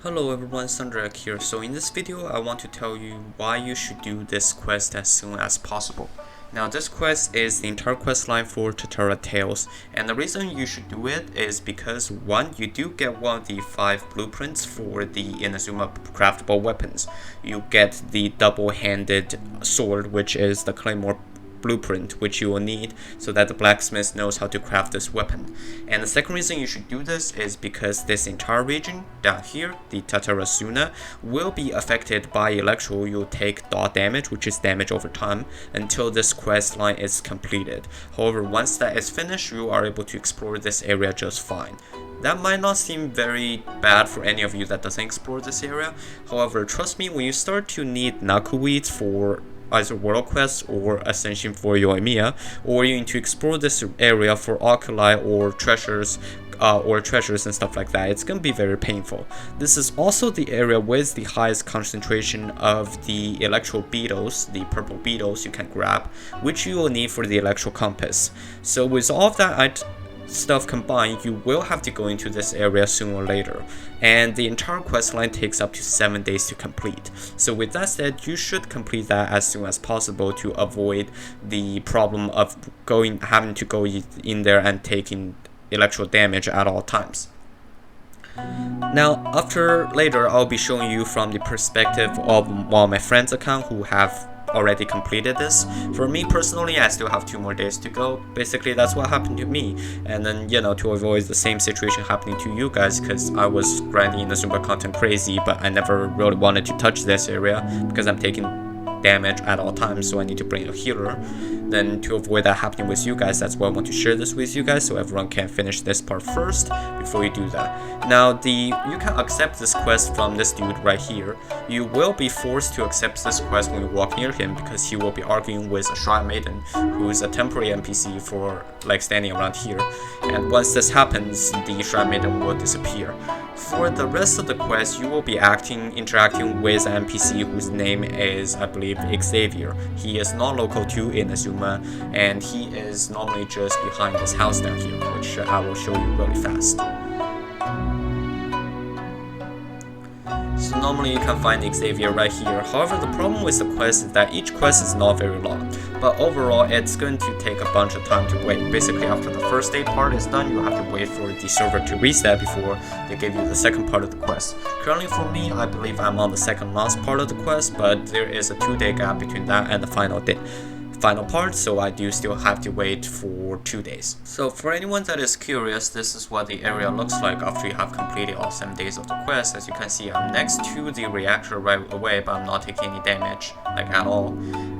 Hello everyone, Sandrak here. So in this video, I want to tell you why you should do this quest as soon as possible. Now this quest is the entire quest line for Tatara Tales, and the reason you should do it is because 1. You do get one of the 5 blueprints for the Inazuma craftable weapons. You get the double-handed sword, which is the Claymore blueprint, which you will need so that the blacksmith knows how to craft this weapon. And the second reason you should do this is because this entire region down here, the Tatara will be affected by electro. You'll take dot damage, which is damage over time, until this quest line is completed. However, once that is finished, you are able to explore this area just fine. That might not seem very bad for any of you that doesn't explore this area. However, trust me, when you start to need Nakuweeds for either world quests or ascension for Yoimiya, or you need to explore this area for oculi or treasures and stuff like that, it's gonna be very painful. This is also the area with the highest concentration of the electro beetles, the purple beetles you can grab, which you will need for the electro compass. So with all of that stuff combined, you will have to go into this area sooner or later, and the entire quest line takes up to 7 days to complete. So with that said, you should complete that as soon as possible to avoid the problem of having to go in there and taking electro damage at all times. Now, later I'll be showing you from the perspective of one of my friends' account who have already completed this. For me personally, I still have 2 more days to go. Basically, that's what happened to me. And then, to avoid the same situation happening to you guys, because I was grinding Inazuma content crazy, but I never really wanted to touch this area because I'm taking damage at all times, so I need to bring a healer. Then to avoid that happening with you guys, that's why I want to share this with you guys so everyone can finish this part first before you do that. Now you can accept this quest from this dude right here. You will be forced to accept this quest when you walk near him because he will be arguing with a Shrine Maiden, who is a temporary NPC for standing around here. And once this happens, the Shrine Maiden will disappear. For the rest of the quest, you will be interacting with an NPC whose name is, I believe, Xavier. He is non-local to Inazuma, and he is normally just behind this house down here, which I will show you really fast. So normally you can find Xavier right here. However, the problem with the quest is that each quest is not very long, but overall it's going to take a bunch of time to wait. Basically, after the first day part is done, you have to wait for the server to reset before they give you the second part of the quest. Currently for me, I believe I'm on the second last part of the quest, but there is a 2-day gap between that and the final part, so I do still have to wait for 2 days. So for anyone that is curious, this is what the area looks like after you have completed all 7 days of the quest. As you can see, I'm next to the reactor right away, but I'm not taking any damage, at all.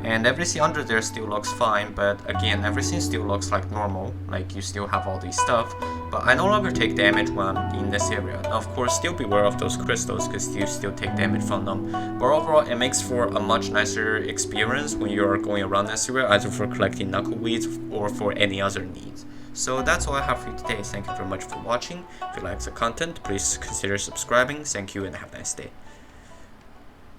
And everything under there still looks fine, but again, everything still looks like normal, you still have all these stuff, but I no longer take damage when I'm in this area. Now, of course, still beware of those crystals, because you still take damage from them, but overall, it makes for a much nicer experience when you're going around this area, either for collecting Nakuweeds or for any other needs. So that's all I have for you today. Thank you very much for watching. If you like the content, please consider subscribing. Thank you and have a nice day.